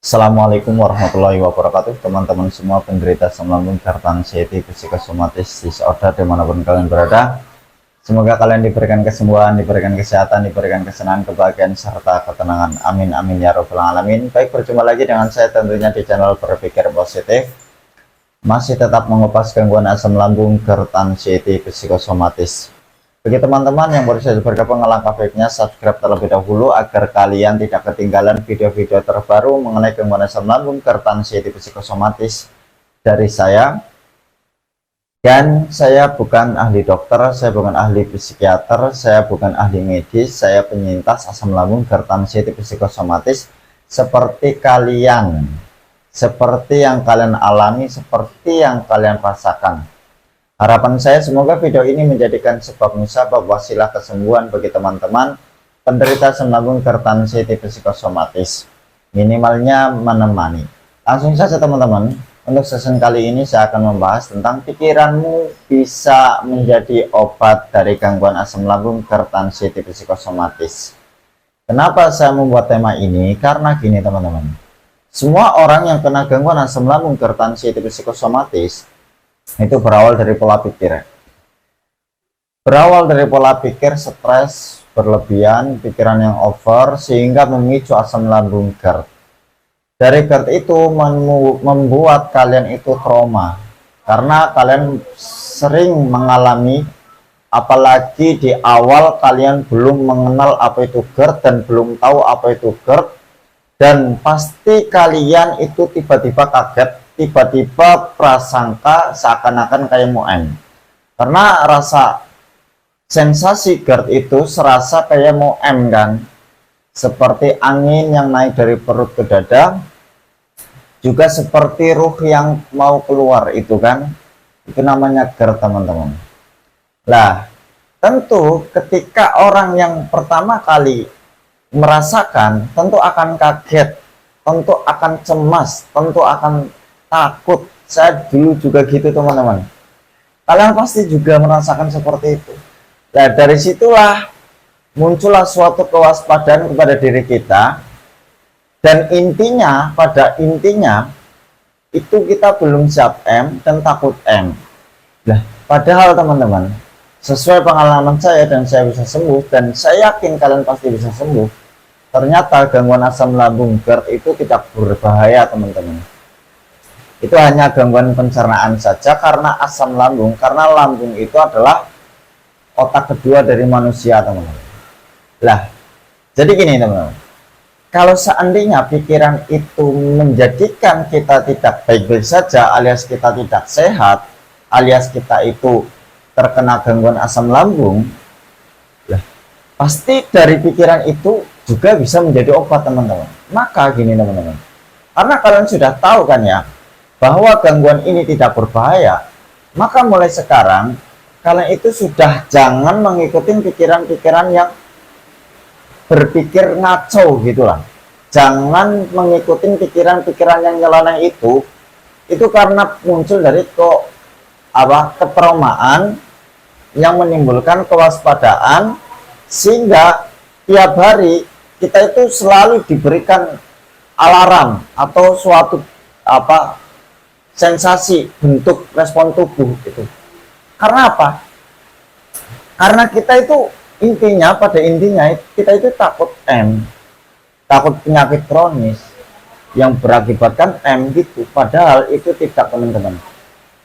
Assalamualaikum warahmatullahi wabarakatuh, teman-teman semua penderita asam lambung, hipertensi, psikosomatis, disorder dimanapun kalian berada. Semoga kalian diberikan kesembuhan, diberikan kesehatan, diberikan kesenangan, kebahagiaan, serta ketenangan. Amin amin ya robbal alamin. Baik, berjumpa lagi dengan saya tentunya di channel Berpikir Positif. Masih tetap mengupas gangguan asam lambung, hipertensi, psikosomatis. Bagi teman-teman yang baru saja bergabung, alangkah baiknya subscribe terlebih dahulu agar kalian tidak ketinggalan video-video terbaru mengenai gangguan asam lambung, hipertensi, psikosomatis dari saya. Dan saya bukan ahli dokter, saya bukan ahli psikiater, saya bukan ahli medis, saya penyintas asam lambung, hipertensi, psikosomatis seperti kalian, seperti yang kalian alami, seperti yang kalian rasakan. Harapan saya semoga video ini menjadikan sebab musabab wasilah kesembuhan bagi teman-teman penderita asam lambung, hipertensi, psikosomatis. Minimalnya menemani. Langsung saja teman-teman, untuk sesi kali ini saya akan membahas tentang pikiranmu bisa menjadi obat dari gangguan asam lambung, hipertensi, psikosomatis. Kenapa saya membuat tema ini? Karena gini teman-teman, semua orang yang kena gangguan asam lambung, hipertensi, psikosomatis itu berawal dari pola pikir. Berawal dari pola pikir stres berlebihan, pikiran yang over, sehingga memicu asam lambung GERD. Dari GERD itu membuat kalian itu trauma, karena kalian sering mengalami, apalagi di awal kalian belum mengenal apa itu GERD dan belum tahu apa itu GERD, dan pasti kalian itu tiba-tiba kaget, tiba-tiba prasangka seakan-akan kayak muem, karena rasa sensasi GERD itu serasa kayak muem kan, seperti angin yang naik dari perut ke dada, juga seperti ruh yang mau keluar itu kan, itu namanya GERD teman-teman. Lah tentu ketika orang yang pertama kali merasakan tentu akan kaget, tentu akan cemas, tentu akan takut. Saya dulu juga gitu teman-teman, kalian pasti juga merasakan seperti itu. Nah dari situlah muncullah suatu kewaspadaan kepada diri kita, dan intinya, pada intinya itu kita belum siap M dan takut M. Nah padahal teman-teman, sesuai pengalaman saya dan saya bisa sembuh, dan saya yakin kalian pasti bisa sembuh, ternyata gangguan asam lambung GERD itu tidak berbahaya teman-teman. Itu hanya gangguan pencernaan saja, karena asam lambung, karena lambung itu adalah otak kedua dari manusia teman-teman. Lah jadi gini teman-teman, kalau seandainya pikiran itu menjadikan kita tidak baik-baik saja, alias kita tidak sehat, alias kita itu terkena gangguan asam lambung, lah pasti dari pikiran itu juga bisa menjadi obat teman-teman. Maka gini teman-teman, karena kalian sudah tahu kan ya bahwa gangguan ini tidak berbahaya, maka mulai sekarang kalian itu sudah jangan mengikuti pikiran-pikiran yang berpikir ngaco gitulah. Jangan mengikuti pikiran-pikiran yang nyeleneh itu karena muncul dari keperomaan yang menimbulkan kewaspadaan, sehingga tiap hari kita itu selalu diberikan alarm atau suatu sensasi bentuk respon tubuh itu. Karena apa? Karena kita itu intinya, pada intinya kita itu takut M, takut penyakit kronis yang berakibatkan M gitu. Padahal itu tidak teman-teman.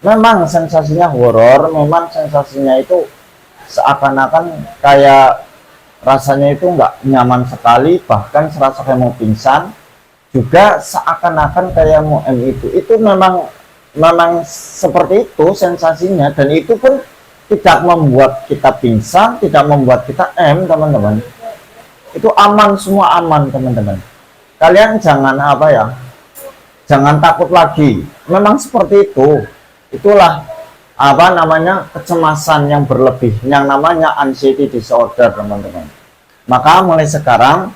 Memang sensasinya horor, memang sensasinya itu seakan-akan kayak rasanya itu nggak nyaman sekali, bahkan serasa kayak mau pingsan, juga seakan-akan kayak mau M itu memang seperti itu sensasinya, dan itu pun tidak membuat kita pingsan, tidak membuat kita M teman-teman. Itu aman, semua aman teman-teman. Kalian jangan jangan takut lagi. Memang seperti itu. Itulah kecemasan yang berlebih, yang namanya anxiety disorder teman-teman. Maka mulai sekarang,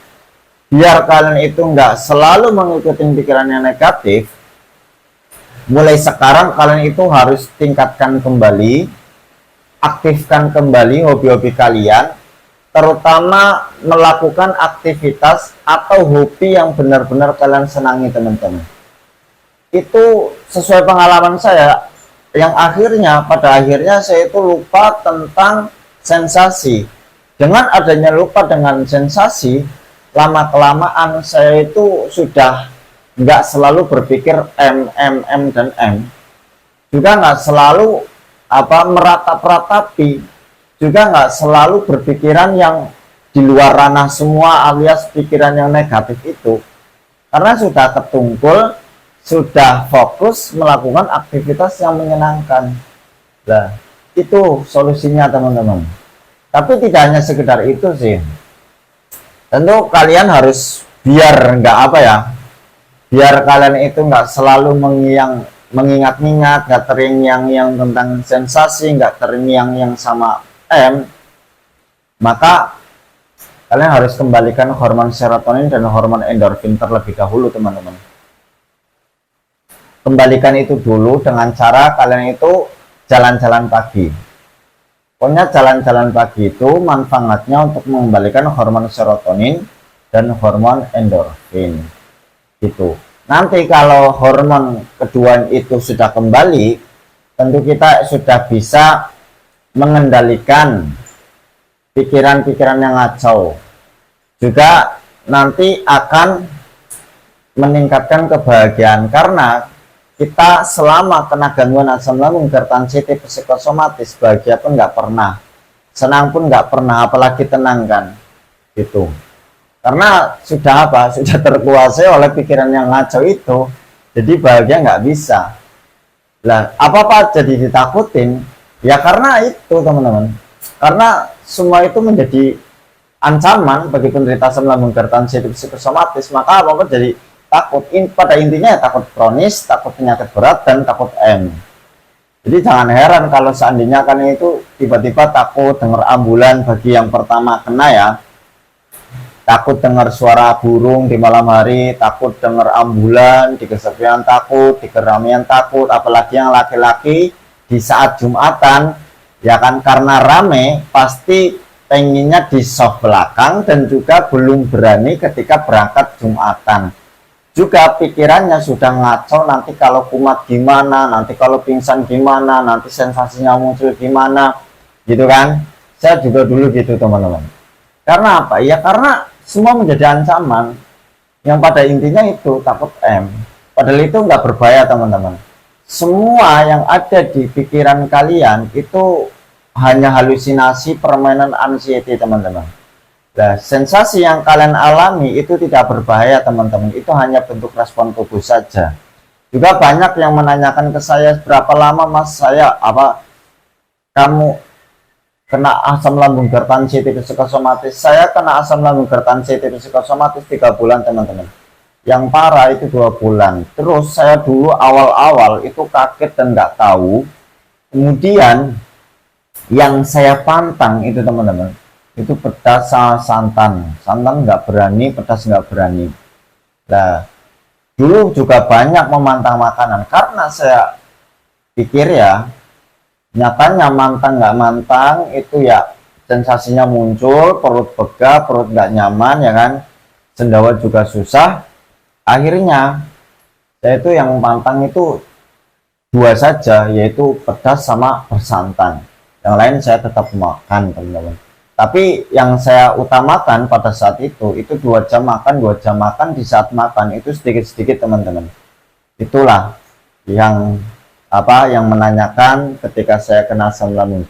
biar kalian itu nggak selalu mengikuti pikiran yang negatif, mulai sekarang kalian itu harus tingkatkan kembali, aktifkan kembali hobi-hobi kalian, terutama melakukan aktivitas atau hobi yang benar-benar kalian senangi teman-teman. Itu sesuai pengalaman saya, yang akhirnya pada akhirnya saya itu lupa tentang sensasi. Dengan adanya lupa dengan sensasi, lama-kelamaan saya itu sudah nggak selalu berpikir M dan M, juga nggak selalu meratap-ratapi, juga nggak selalu berpikiran yang di luar ranah semua, alias pikiran yang negatif itu, karena sudah ketungkul, sudah fokus melakukan aktivitas yang menyenangkan. Nah, itu solusinya teman-teman. Tapi tidak hanya sekedar itu sih, tentu kalian harus biar biar kalian itu nggak selalu mengingat-ingat, nggak terngiang-ngiang tentang sensasi, nggak terngiang-ngiang sama M, maka kalian harus kembalikan hormon serotonin dan hormon endorfin terlebih dahulu teman-teman. Kembalikan itu dulu dengan cara kalian itu jalan-jalan pagi. Pokoknya jalan-jalan pagi itu manfaatnya untuk mengembalikan hormon serotonin dan hormon endorfin. Gitu. Nanti kalau hormon kedua itu sudah kembali, tentu kita sudah bisa mengendalikan pikiran-pikiran yang ngacau. Juga nanti akan meningkatkan kebahagiaan, karena kita selama kena gangguan asam lambung hipertensitif psikosomatis, bahagia pun nggak pernah, senang pun nggak pernah, apalagi tenang kan, gitu. Karena sudah sudah terkuasai oleh pikiran yang ngaco itu, jadi bahagia nggak bisa. Lah, apa jadi ditakutin? Ya karena itu teman-teman, karena semua itu menjadi ancaman bagi penderita asam lambung hipertensitif psikosomatis, maka apa jadi takut. Pada intinya ya takut kronis, takut penyakit berat, dan takut M. Jadi jangan heran kalau seandainya kan itu tiba-tiba takut dengar ambulan bagi yang pertama kena ya, takut dengar suara burung di malam hari, takut dengar ambulan di kesepian, takut di keramaian, takut, apalagi yang laki-laki di saat Jumatan ya kan, karena rame pasti pengennya di soft belakang dan juga belum berani ketika berangkat Jumatan. Juga pikirannya sudah ngaco, nanti kalau kumat gimana, nanti kalau pingsan gimana, nanti sensasinya muncul gimana, gitu kan. Saya juga dulu gitu teman-teman. Karena apa? Ya karena semua menjadi ancaman, yang pada intinya itu takut M. Padahal itu nggak berbahaya teman-teman. Semua yang ada di pikiran kalian itu hanya halusinasi, permainan anxiety teman-teman. Nah, sensasi yang kalian alami itu tidak berbahaya teman-teman, itu hanya bentuk respon tubuh saja. Juga banyak yang menanyakan ke saya, berapa lama mas kamu kena asam lambung hipertensitif psikosomatis? Saya kena asam lambung hipertensitif psikosomatis 3 bulan teman-teman, yang parah itu 2 bulan. Terus saya dulu awal-awal itu kaget dan nggak tahu, kemudian yang saya pantang itu teman-teman, itu pedas sama santan nggak berani, pedas nggak berani. Nah, dulu juga banyak memantang makanan, karena saya pikir ya nyatanya mantang nggak mantang itu ya sensasinya muncul, perut begah, perut nggak nyaman ya kan, sendawa juga susah. Akhirnya saya itu yang mantang itu 2 saja, yaitu pedas sama bersantan. Yang lain saya tetap makan teman-teman. Tapi yang saya utamakan pada saat itu 2 jam makan, 2 jam makan, di saat makan itu sedikit-sedikit teman-teman. Itulah yang yang menanyakan ketika saya kena asam lambung.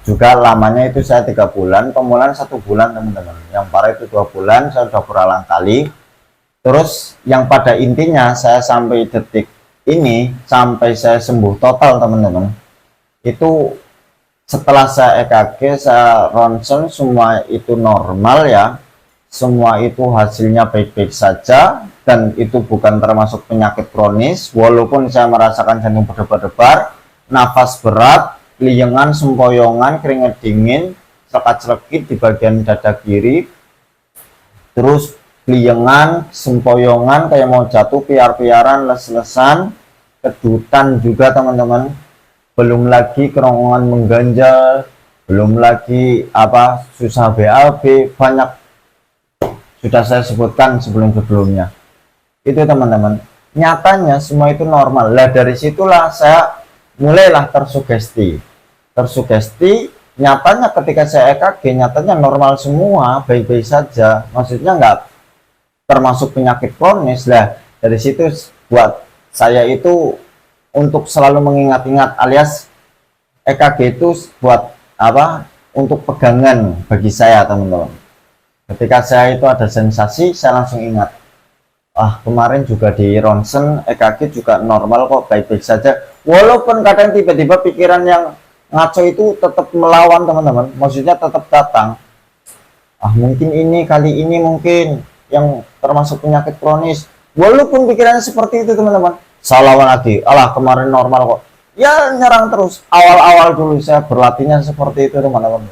Juga lamanya itu saya 3 bulan, pemulaan 1 bulan teman-teman. Yang parah itu 2 bulan, saya sudah berulang kali. Terus yang pada intinya saya sampai detik ini, sampai saya sembuh total teman-teman, itu setelah saya EKG, saya ronsen, semua itu normal ya, semua itu hasilnya baik-baik saja, dan itu bukan termasuk penyakit kronis. Walaupun saya merasakan jantung berdebar-debar, nafas berat, liengan, sempoyongan, keringat dingin, celekat-celekit di bagian dada kiri, terus liengan, sempoyongan kayak mau jatuh, piar-piaran, les-lesan, kedutan juga teman-teman. Belum lagi kerongkongan mengganjal, belum lagi apa susah BAB, banyak sudah saya sebutkan sebelum-sebelumnya. Itu teman-teman, nyatanya semua itu normal lah. Dari situlah saya mulailah tersugesti. Nyatanya ketika saya EKG, nyatanya normal semua, baik-baik saja, maksudnya nggak termasuk penyakit kronis lah. Dari situ buat saya itu untuk selalu mengingat-ingat, alias EKG itu buat apa, untuk pegangan bagi saya teman-teman. Ketika saya itu ada sensasi, saya langsung ingat, ah kemarin juga di ronsen EKG juga normal kok, baik-baik saja. Walaupun kadang tiba-tiba pikiran yang ngaco itu tetap melawan teman-teman, maksudnya tetap datang. Ah mungkin ini kali ini mungkin yang termasuk penyakit kronis. Walaupun pikirannya seperti itu teman-teman, saya lawan lagi. Alah kemarin normal kok. Ya nyerang terus. Awal-awal dulu saya berlatihnya seperti itu teman-teman.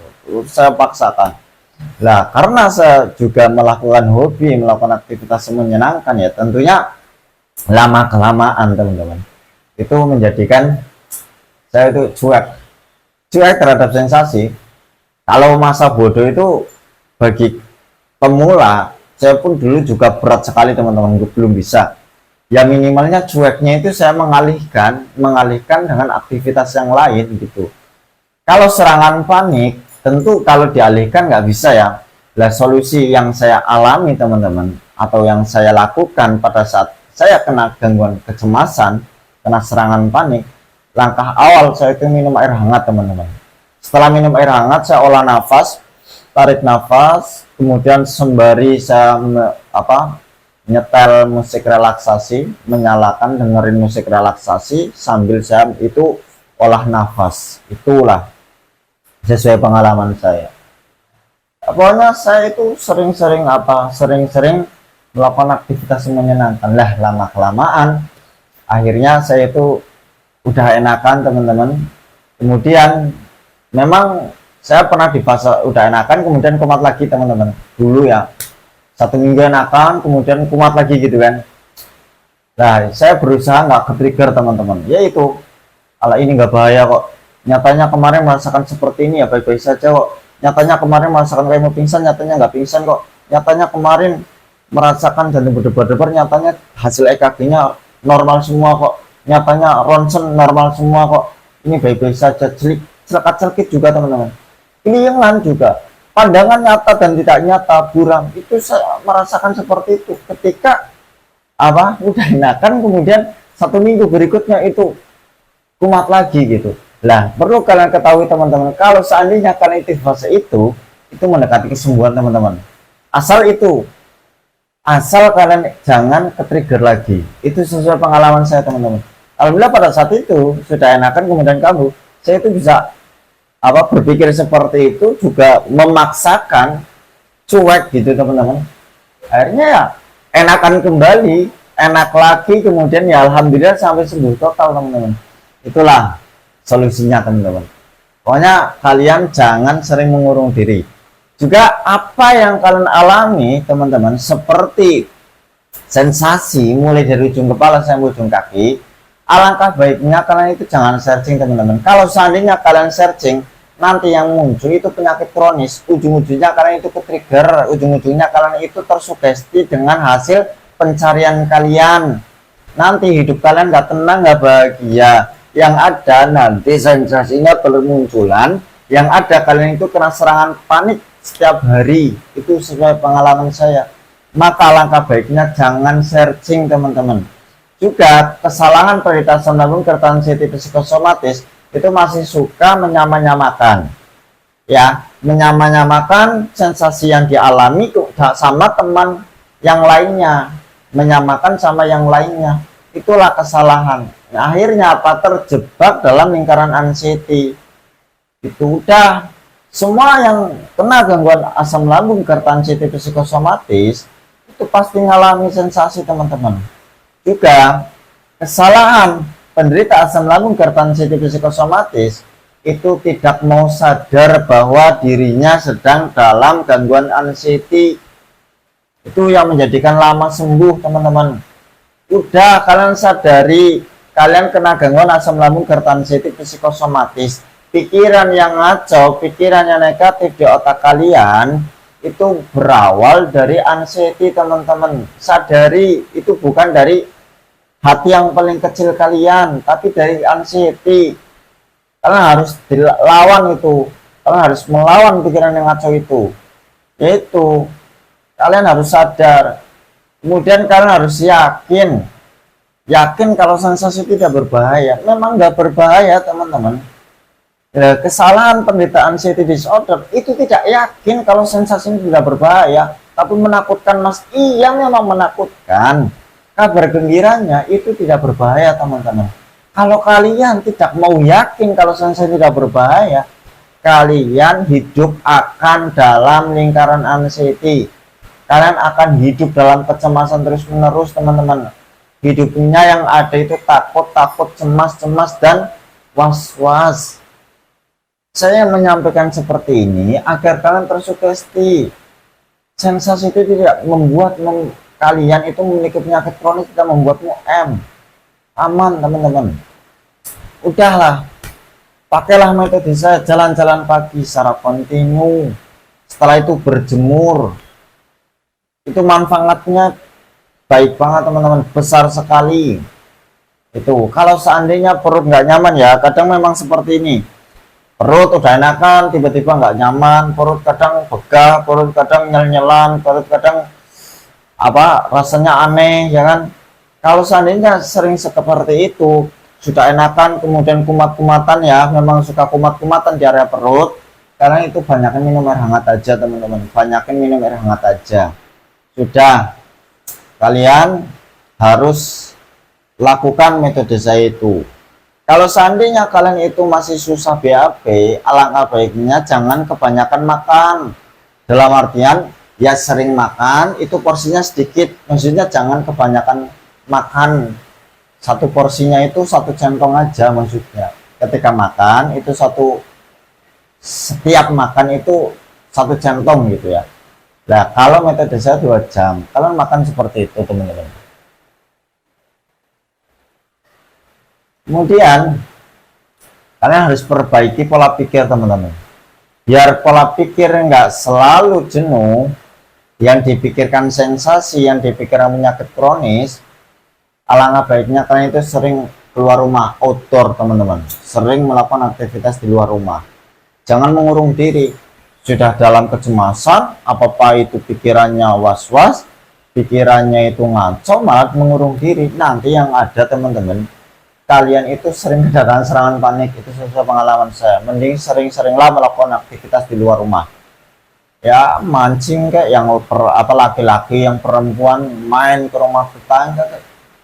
Saya paksakan. Nah, karena saya juga melakukan hobi, melakukan aktivitas menyenangkan ya, tentunya lama-kelamaan teman-teman, itu menjadikan saya itu cuek terhadap sensasi. Kalau masa bodoh itu bagi pemula, saya pun dulu juga berat sekali teman-teman, belum bisa. Ya minimalnya cueknya itu saya mengalihkan dengan aktivitas yang lain gitu. Kalau serangan panik, tentu kalau dialihkan nggak bisa ya. Lah solusi yang saya alami teman-teman, atau yang saya lakukan pada saat saya kena gangguan kecemasan, kena serangan panik, langkah awal saya itu minum air hangat teman-teman. Setelah minum air hangat, saya olah nafas, tarik nafas, kemudian sembari saya nyetel musik relaksasi, menyalakan dengerin musik relaksasi sambil saya itu olah nafas. Itulah sesuai pengalaman saya. Pokoknya saya itu sering-sering melakukan aktivitas menyenangkan lah. Lama kelamaan akhirnya saya itu udah enakan teman-teman. Kemudian memang saya pernah di fase udah enakan kemudian kumat lagi teman-teman. Dulu ya 1 minggu enakan kemudian kumat lagi gitu kan. Nah saya berusaha nggak ke-trigger teman-teman, yaitu ala ini nggak bahaya kok, nyatanya kemarin merasakan seperti ini ya baik-baik saja kok, nyatanya kemarin merasakan kayak mau pingsan, nyatanya nggak pingsan kok, nyatanya kemarin merasakan jantung berdebar-debar, nyatanya hasil EKG-nya normal semua kok, nyatanya ronsen normal semua kok, ini baik-baik saja. Celekat-celekit juga teman-teman, keliengan juga, pandangan nyata dan tidak nyata, buram, itu saya merasakan seperti itu ketika udah enakan kemudian 1 minggu berikutnya itu kumat lagi gitu. Lah perlu kalian ketahui teman-teman, kalau seandainya kalian itu fase itu mendekati kesembuhan teman-teman. Asal kalian jangan ke-trigger lagi. Itu sesuai pengalaman saya teman-teman. Alhamdulillah pada saat itu sudah enakan kemudian kambuh, saya itu bisa berpikir seperti itu, juga memaksakan cuek gitu teman-teman. Akhirnya ya enakan kembali, enak lagi, kemudian ya alhamdulillah sampai sembuh total teman-teman. Itulah solusinya teman-teman. Pokoknya kalian jangan sering mengurung diri. Juga apa yang kalian alami teman-teman, seperti sensasi mulai dari ujung kepala sampai ujung kaki, alangkah baiknya kalian itu jangan searching teman-teman. Kalau seandainya kalian searching, nanti yang muncul itu penyakit kronis, ujung-ujungnya kalian itu ke-trigger, ujung-ujungnya kalian itu tersugesti dengan hasil pencarian kalian. Nanti hidup kalian nggak tenang, nggak bahagia. Yang ada nanti sensasinya bermunculan, yang ada kalian itu kena serangan panik setiap hari. Itu sesuai pengalaman saya. Maka langkah baiknya jangan searching teman-teman. Juga kesalahan prioritas asam lambung keratan sensitif psikosomatis itu masih suka menyamakan ya, menyamakan sensasi yang dialami sama teman yang lainnya, menyamakan sama yang lainnya. Itulah kesalahan. Nah, akhirnya terjebak dalam lingkaran anxiety. Itu udah semua yang kena gangguan asam lambung keratan sensitif psikosomatis itu pasti mengalami sensasi teman-teman. Juga kesalahan penderita asam lambung keratan sensitif psikosomatis itu tidak mau sadar bahwa dirinya sedang dalam gangguan anxiety. Itu yang menjadikan lama sembuh teman-teman. Udah kalian sadari kalian kena gangguan asam lambung keratan sensitif psikosomatis, pikiran yang ngaco, pikiran yang negatif di otak kalian itu berawal dari anxiety, teman-teman. Sadari itu bukan dari hati yang paling kecil kalian, tapi dari anxiety. Kalian harus dilawan itu, kalian harus melawan pikiran yang ngaco itu. Yaitu kalian harus sadar, kemudian kalian harus yakin kalau sensasi tidak berbahaya. Memang nggak berbahaya, teman-teman. Kesalahan penderita anxiety disorder itu tidak yakin kalau sensasi ini tidak berbahaya, tapi menakutkan, Mas. Iya, memang menakutkan. Kabar gembiranya itu tidak berbahaya, teman-teman. Kalau kalian tidak mau yakin kalau sensasi tidak berbahaya, kalian hidup akan dalam lingkaran anxiety. Kalian akan hidup dalam kecemasan terus-menerus, teman-teman. Hidupnya yang ada itu takut, cemas, dan was-was. Saya menyampaikan seperti ini agar kalian tersugesti. Sensasi itu tidak membuat kalian itu memiliki penyakit kronis, tidak membuatmu aman, teman-teman. Udahlah, pakailah metode saya, jalan-jalan pagi secara kontinu, setelah itu berjemur. Itu manfaatnya baik banget, teman-teman, besar sekali. Itu kalau seandainya perut nggak nyaman, ya kadang memang seperti ini. Perut udah enakan, tiba-tiba nggak nyaman, perut kadang begah, perut kadang nyel-nyelan, perut kadang rasanya aneh, ya kan. Kalau seandainya sering seperti itu, sudah enakan kemudian kumat-kumatan, ya memang suka kumat-kumatan di area perut, karena itu banyakin minum air hangat aja, teman-teman. Banyakin minum air hangat aja. Sudah, kalian harus lakukan metode saya itu. Kalau seandainya kalian itu masih susah BAB, alangkah baiknya jangan kebanyakan makan. Dalam artian, ya sering makan, itu porsinya sedikit. Maksudnya jangan kebanyakan makan. Satu porsinya itu 1 centong aja, maksudnya. Ketika makan, itu setiap makan itu 1 centong gitu ya. Nah, kalau metode saya 2 jam, kalian makan seperti itu, teman-teman. Kemudian kalian harus perbaiki pola pikir, teman-teman, biar pola pikir nggak selalu jenuh, yang dipikirkan sensasi, yang dipikirkan penyakit kronis. Alangkah baiknya kalian itu sering keluar rumah, outdoor, teman-teman, sering melakukan aktivitas di luar rumah. Jangan mengurung diri. Sudah dalam kecemasan, apa-apa itu pikirannya was-was, pikirannya itu ngaco, malah mengurung diri. Nanti yang ada, teman-teman, kalian itu sering kedatangan serangan panik. Itu sesuai pengalaman saya. Mending sering-seringlah melakukan aktivitas di luar rumah. Ya, mancing kayak yang laki-laki, yang perempuan main ke rumah tetangga.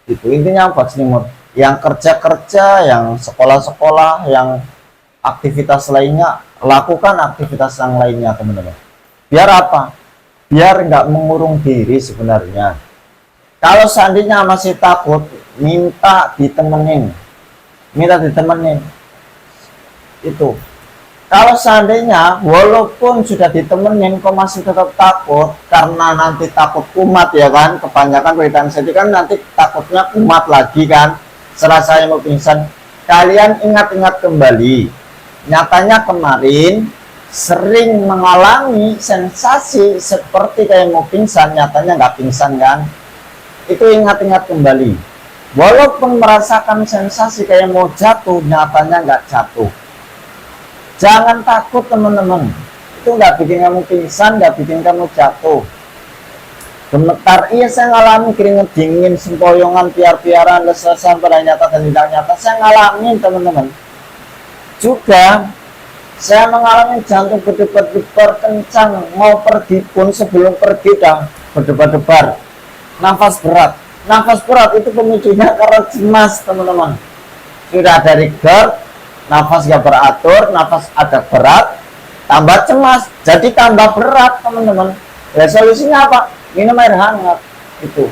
Itu intinya buat selimut. Yang kerja-kerja, yang sekolah-sekolah, yang aktivitas lainnya, lakukan aktivitas yang lainnya, teman-teman. Biar apa? Biar nggak mengurung diri sebenarnya. Kalau seandainya masih takut, minta ditemenin. Itu. Kalau seandainya walaupun sudah ditemenin kok masih tetap takut, karena nanti takut kumat, ya kan, kebanyakan berita saya kan nanti takutnya kumat lagi kan, serasa saya mau pingsan. Kalian ingat-ingat kembali, nyatanya kemarin sering mengalami sensasi seperti kayak mau pingsan, nyatanya nggak pingsan kan. Itu ingat-ingat kembali, walaupun merasakan sensasi kayak mau jatuh, nyatanya nggak jatuh. Jangan takut, teman-teman. Itu nggak bikin kamu pingsan, nggak bikin kamu jatuh. Gemetar, iya saya ngalamin keringet dingin, sempoyongan, piar-piaran, lesesan pada nyata dan tidak nyata. Saya ngalamin, teman-teman. Juga saya mengalami jantung berdebar-debar kencang, mau pergi pun sebelum pergi dah berdebar-debar. Nafas berat itu pemicunya karena cemas, teman-teman. Sudah dari GERD, nafas gak beratur, nafas agak berat, tambah cemas, jadi tambah berat, teman-teman. Ya solusinya apa? Minum air hangat. Itu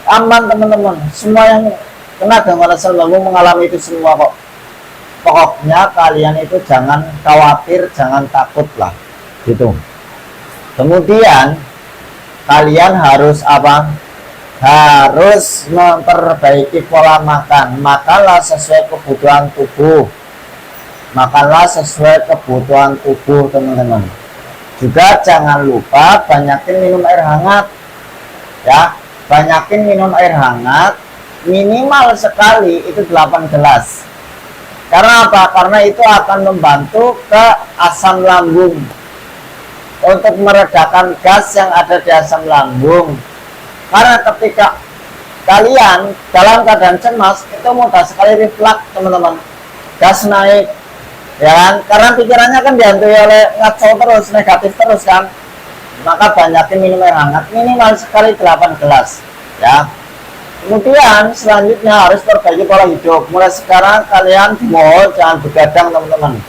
aman, teman-teman. Semua yang kena gangguan asal lambung mengalami itu semua kok. Pokoknya kalian itu jangan khawatir, jangan takut lah, gitu. Kemudian kalian harus apa? Harus memperbaiki pola makan. Makanlah sesuai kebutuhan tubuh. Makanlah sesuai kebutuhan tubuh teman-teman. Juga jangan lupa banyakin minum air hangat ya, banyakin minum air hangat, minimal sekali itu 8 gelas. Karena apa? Karena itu akan membantu ke asam lambung, untuk meredakan gas yang ada di asam lambung. Karena ketika kalian dalam keadaan cemas itu mudah sekali refleks teman-teman, gas naik ya kan, karena pikirannya kan dihantui oleh ngaco terus, negatif terus kan. Maka banyakin minum air hangat, minimal sekali 8 gelas ya. Kemudian selanjutnya harus perbaiki pola hidup. Mulai sekarang kalian mohon jangan begadang teman-teman.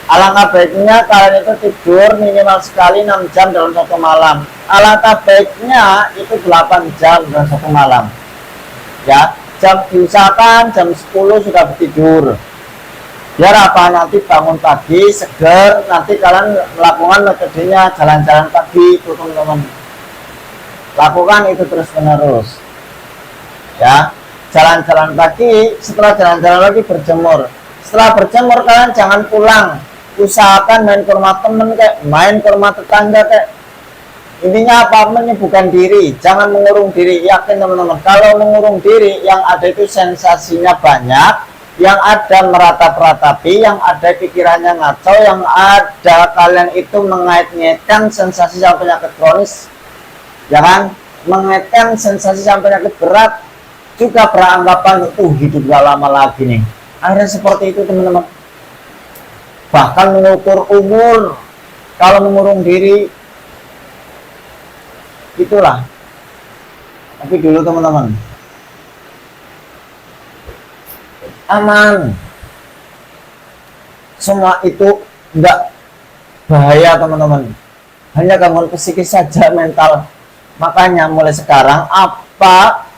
Alangkah baiknya kalian itu tidur minimal sekali 6 jam dalam satu malam. Alangkah baiknya itu 8 jam dalam satu malam ya. Diusahakan jam 10 sudah bertidur, biar apa, nanti bangun pagi seger. Nanti kalian melakukan metodenya jalan-jalan pagi itu teman-teman, lakukan itu terus menerus ya. Jalan-jalan pagi, setelah jalan-jalan lagi berjemur. Setelah berjemur kalian jangan pulang, usahakan main ke rumah temen kayak, main ke rumah tetangga kayak. Intinya apa? Menyibukkan diri, jangan mengurung diri. Yakin teman-teman, kalau mengurung diri yang ada itu sensasinya banyak, yang ada meratap-ratapi, yang ada pikirannya ngaco, yang ada kalian itu mengait-ngaitkan sensasi sama penyakit kronis, ya kan, mengaitkan sensasi sama penyakit berat, juga beranggapan itu hidup gak lama lagi nih. Akhirnya seperti itu teman-teman, bahkan mengukur umur kalau mengurung diri. Itulah. Tapi dulu teman-teman, aman, semua itu enggak bahaya teman-teman, hanya gangguan psikis saja, mental. Makanya mulai sekarang apa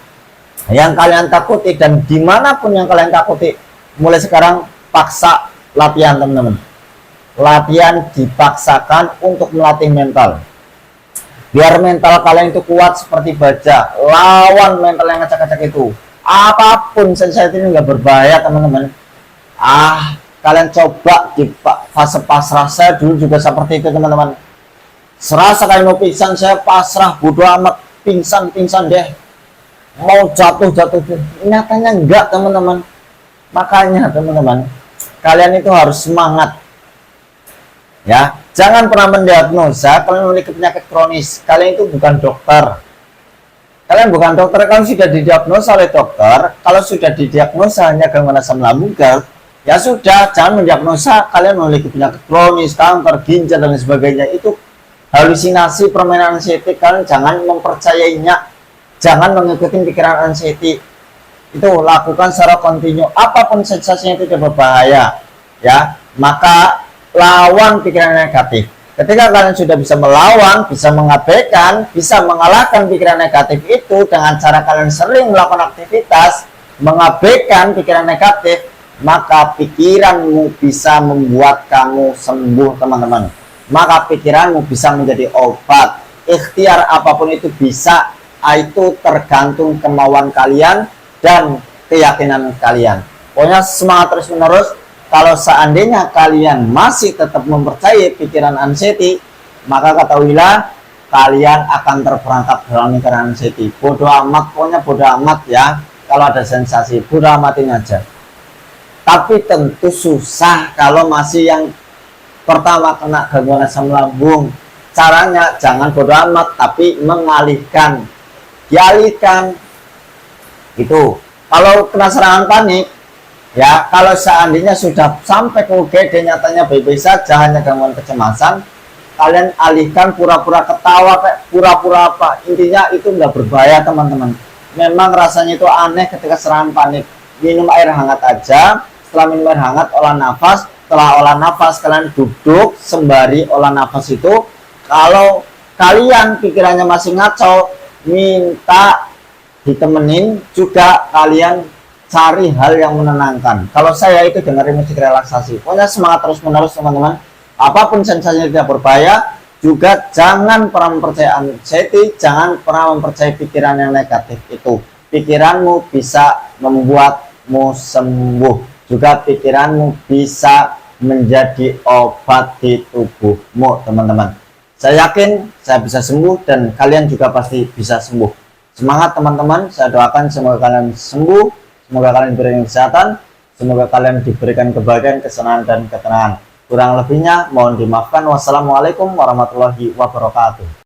yang kalian takuti dan dimanapun yang kalian takuti, mulai sekarang paksa latihan teman-teman. Latihan dipaksakan untuk melatih mental, biar mental kalian itu kuat seperti baja. Lawan mental yang ngacak-ngacak itu. Apapun sensasi ini nggak berbahaya teman-teman. Kalian coba di fase pasrah. Saya dulu juga seperti itu teman-teman. Serasa kalian mau pingsan, saya pasrah, bodo amat, pingsan deh, mau jatuh deh. Nyatanya enggak teman-teman. Makanya teman-teman, kalian itu harus semangat ya. Jangan pernah mendiagnosa kalian memiliki penyakit kronis. Kalian itu bukan dokter. Kalian bukan dokter, kalau sudah didiagnosa oleh dokter, kalau sudah didiagnosa hanya gangguan asam lambung, ya sudah, jangan mendiagnosa kalian memiliki penyakit kronis, kanker, ginjal dan sebagainya. Itu halusinasi, permainan anxiety. Kalian jangan mempercayainya, jangan mengikuti pikiran anxiety. Itu lakukan secara kontinu. Apapun sensasinya itu tidak berbahaya ya. Maka lawan pikiran negatif. Ketika kalian sudah bisa melawan, bisa mengabaikan, bisa mengalahkan pikiran negatif itu dengan cara kalian sering melakukan aktivitas, mengabaikan pikiran negatif, maka pikiranmu bisa membuat kamu sembuh teman-teman. Maka pikiranmu bisa menjadi obat. Ikhtiar apapun itu bisa, itu tergantung kemauan kalian dan keyakinan kalian. Pokoknya semangat terus menerus. Kalau seandainya kalian masih tetap mempercayai pikiran anxiety, maka ketahuilah kalian akan terperangkap dalam pikiran anxiety. Bodoh amat, pokoknya bodoh amat ya. Kalau ada sensasi, bodoh amatin aja. Tapi tentu susah kalau masih yang pertama kena gangguan asam lambung. Caranya jangan bodoh amat, tapi mengalihkan, dialihkan. Itu. Kalau kena serangan panik, ya, kalau seandainya sudah sampai ke UGD nyatanya baik-baik saja, hanya gangguan kecemasan, kalian alihkan pura-pura ketawa, pura-pura apa. Intinya itu nggak berbahaya teman-teman. Memang rasanya itu aneh ketika serangan panik. Minum air hangat aja. Setelah minum air hangat, olah nafas. Setelah olah nafas, kalian duduk sembari olah nafas itu. Kalau kalian pikirannya masih ngaco, minta ditemenin juga, kalian cari hal yang menenangkan. Kalau saya itu dengerin musik relaksasi. Pokoknya semangat terus menerus teman-teman. Apapun sensasinya tidak berbahaya. Juga jangan pernah mempercayai anxiety, jangan pernah mempercayai pikiran yang negatif itu. Pikiranmu bisa membuatmu sembuh. juga pikiranmu bisa menjadi obat di tubuhmu, teman-teman. Saya yakin saya bisa sembuh dan kalian juga pasti bisa sembuh. Semangat teman-teman, saya doakan semoga kalian sembuh, semoga kalian diberikan kesehatan, semoga kalian diberikan kebahagiaan, kesenangan, dan ketenangan. Kurang lebihnya mohon dimaafkan. Wassalamualaikum warahmatullahi wabarakatuh.